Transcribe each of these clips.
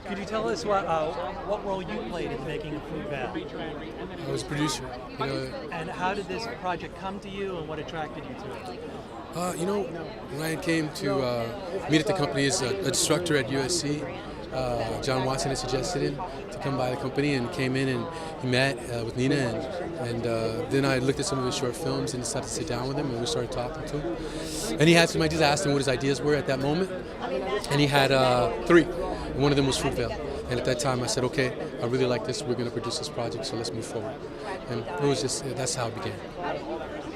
Could you tell us what role you played in the making of Fruitvale? I was a producer. And how did this project come to you, and what attracted you to it? Ryan came to meet at the company as a instructor at USC. John Watson had suggested him to come by the company and came in and he met with Nina and then I looked at some of his short films and decided to sit down with him and we started talking to him. And he had some ideas. I asked him what his ideas were at that moment and he had three. And one of them was Fruitvale. And at that time I said, okay, I really like this, we're going to produce this project, so let's move forward. And it was just, that's how it began.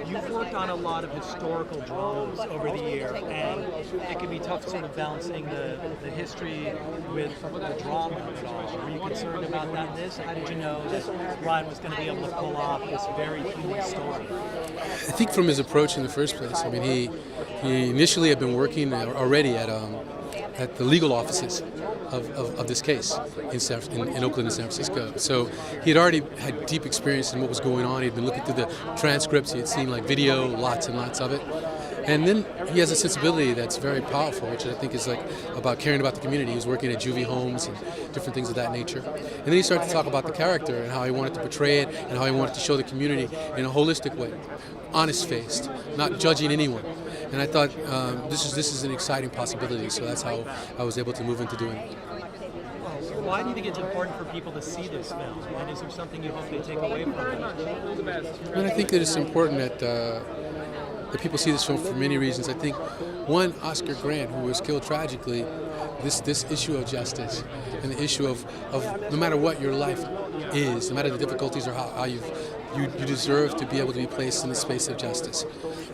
You've worked on a lot of historical dramas over the year, and it can be tough sort of balancing the history with the drama of it all. Were you concerned about that in this? How did you know that Ryan was going to be able to pull off this very human story? I think from his approach in the first place, I mean, he initially had been working already at the legal offices of this case in Oakland and San Francisco. So he had already had deep experience in what was going on. He had been looking through the transcripts. He had seen like video, lots and lots of it. And then he has a sensibility that's very powerful, which I think is like about caring about the community. He was working at juvie homes and different things of that nature. And then he started to talk about the character and how he wanted to portray it and how he wanted to show the community in a holistic way, honest-faced, not judging anyone. And I thought this is an exciting possibility, so that's how I was able to move into doing it. Why do you think it's important for people to see this film? And is there something you hope they take away from it? And I think that it's important that people see this film for many reasons. I think, one, Oscar Grant, who was killed tragically, this issue of justice and the issue of no matter what your life is, no matter the difficulties or how you deserve to be able to be placed in the space of justice.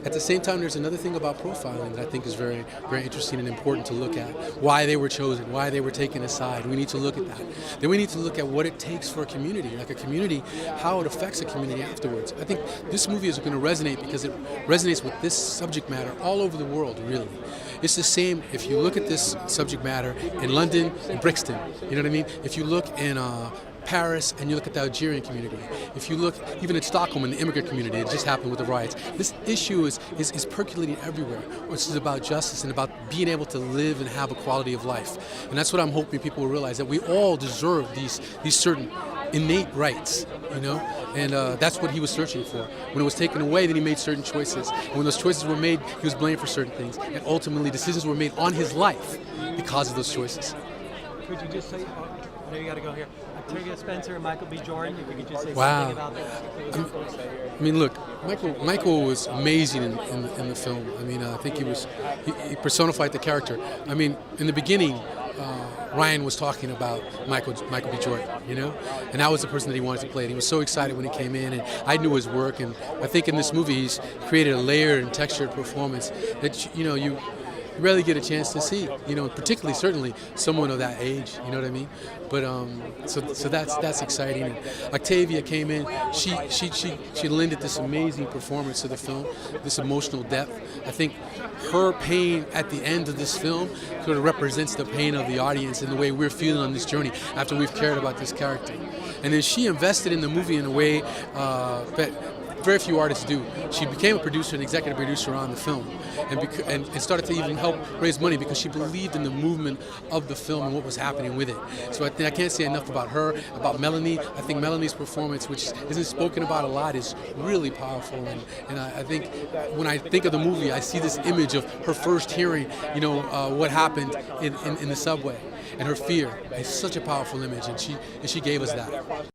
At the same time, there's another thing about profiling that I think is very, very interesting and important to look at. Why they were chosen, why they were taken aside. We need to look at that. Then we need to look at what it takes for a community, like a community, how it affects a community afterwards. I think this movie is going to resonate because it resonates with this subject matter all over the world, really. It's the same if you look at this subject matter in London and Brixton, you know what I mean? If you look in Paris and you look at the Algerian community, if you look even at Stockholm and the immigrant community, it just happened with the riots. This issue is percolating everywhere, which is about justice and about being able to live and have a quality of life. And that's what I'm hoping people will realize, that we all deserve these certain innate rights, you know? And that's what he was searching for. When it was taken away, then he made certain choices. And when those choices were made, he was blamed for certain things. And ultimately, decisions were made on his life because of those choices. Could you just say, I know you got to go here, Octavia Spencer and Michael B. Jordan, if you could just say something about that. I mean, look, Michael was amazing in the film. I mean, I think he personified the character. I mean, in the beginning, Ryan was talking about Michael B. Jordan, you know, and that was the person that he wanted to play. And he was so excited when he came in, and I knew his work. And I think in this movie, he's created a layered and textured performance that you rarely get a chance to see, you know, particularly certainly someone of that age, you know what I mean? But so that's exciting. And Octavia came in, she lended this amazing performance to the film, this emotional depth. I think her pain at the end of this film sort of represents the pain of the audience and the way we're feeling on this journey after we've cared about this character. And then she invested in the movie in a way that very few artists do. She became a producer and executive producer on the film and started to even help raise money because she believed in the movement of the film and what was happening with it. So I think I can't say enough about her, about Melanie. I think Melanie's performance, which isn't spoken about a lot, is really powerful. And I think when I think of the movie, I see this image of her first hearing, you know, what happened in the subway and her fear. It's such a powerful image, and she gave us that.